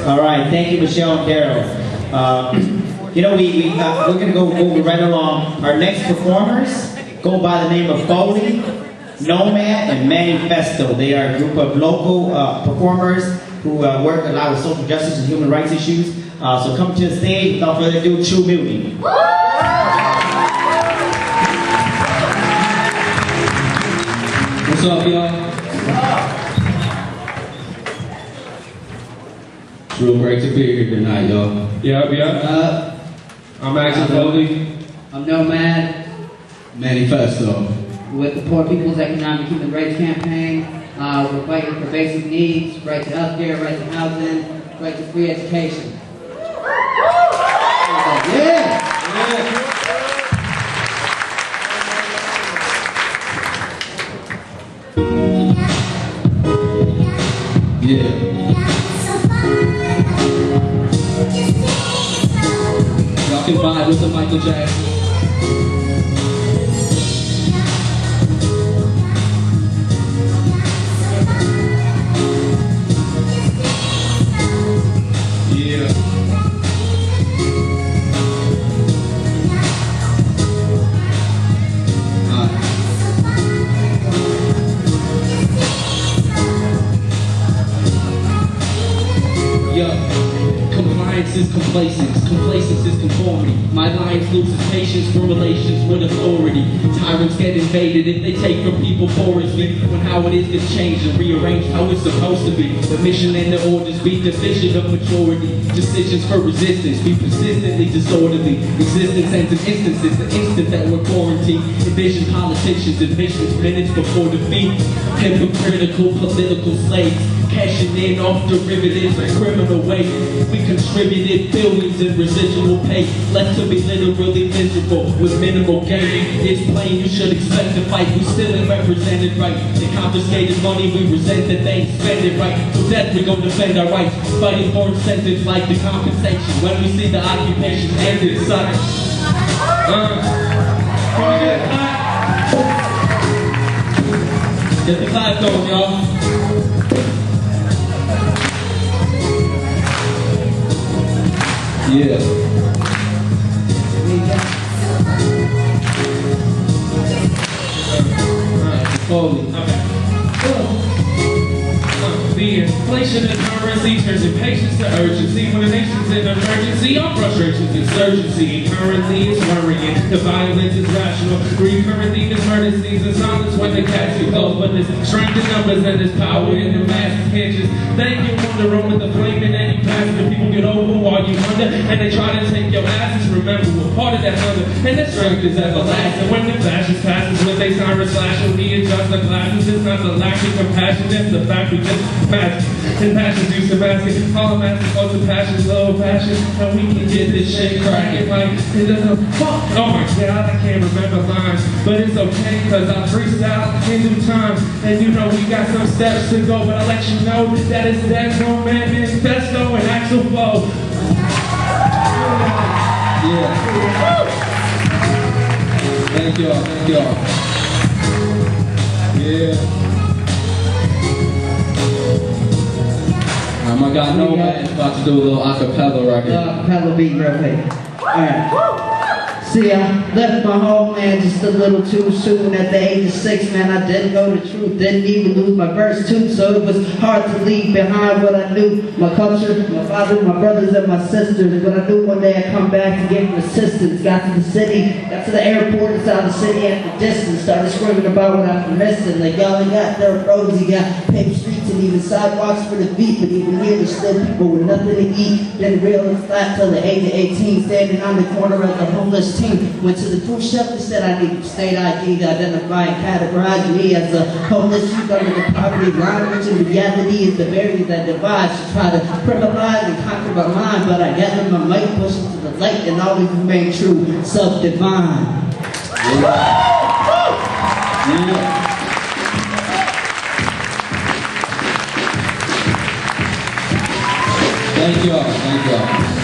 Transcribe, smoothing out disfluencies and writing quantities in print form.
All right, thank you, Michelle and Carol. You know, we're going to go right along. Our next performers go by the name of Fong, Nomad, and Manifesto. They are a group of local performers who work a lot with social justice and human rights issues. So come to the stage. Without further ado, True Mutiny. What's up, y'all? It's real great to be here tonight, y'all. Yeah. I'm Axel Foley. I'm Nomad. Manifesto. With the Poor People's Economic Human Rights Campaign. We're fighting for basic needs, right to healthcare, right to housing, right to free education. Yeah! Yeah. Y'all can vibe with the Michael Jackson. Yeah. Compliance is complacence, complacence is conformity. My lines loses patience for relations with authority. Tyrants get invaded if they take from people poriously. When how it is gets changed and rearranged how it's supposed to be. The mission and the orders be deficient of maturity. Decisions for resistance be persistently disorderly. Existence ends in instances, the instant that we're quarantined. Envision politicians, envisions minutes before defeat. Hypocritical political slaves. Cashing in off derivatives and criminal waste. We contributed billions in residual pay. Left to be literally miserable with minimal gain. It's plain you should expect to fight. We still ain't represented right. They confiscated money, we resent that they ain't spend it right. To death we gon' defend our rights. Fighting for incentives like the compensation. When we see the occupation end in sight. Get the vibe going, y'all. Yeah. Foley. Okay. The inflation in currency turns impatience to urgency. When a nation's in emergency, our frustration's insurgency. Currently it's worrying, the violence is rational. Recurrently there's murder scenes and silence when the cats get close. But there's strength in numbers and there's power in the mass hinges. Then you wonder over the flame and then you pass it. The people get over while you wonder. And they try to take your asses. Remember, we're part of that hunger. And that strength is everlasting. When the fascist passes with they siren slash and we adjust the classes. It's not the lack of compassion, it's the fact we just match. And passion's used to masking. All I'm asking for the passion, slow passion. And we can get this shit cracking like it doesn't fuck. Oh my god, I can't remember lines. But it's okay, cause I freestyle in due time. And you know we got some steps to go. But I'll let you know that it's that Nomad, Manifesto, and Axel Fong. Yeah. Thank y'all, thank y'all. Yeah. I got Nomad about to do a little acapella record. Acapella beat real quick. Alright. See, I left my home, man, just a little too soon. At the age of 6, man, I didn't know the truth. Didn't even lose my verse, too. So it was hard to leave behind what I knew. My culture, my father, my brothers, and my sisters. But I knew one day I'd come back to give them assistance. Got to the city, got to the airport inside the city at the distance. Started screaming about what I'm missing. Like, y'all ain't got dirt roads, you got paved streets and even sidewalks for the feet. But even here, there's still people with nothing to eat. Didn't realize that till the age of 18, standing on the corner of the homeless team. Went to the food shelf, said I need state ID to identify and categorize me as a homeless youth under the poverty line, which in reality is the barrier that divides. To try to criminalize and conquer my mind, but I gathered my might, pushed into the light, and always remain true, self-divine. Yeah. Thank y'all, thank y'all.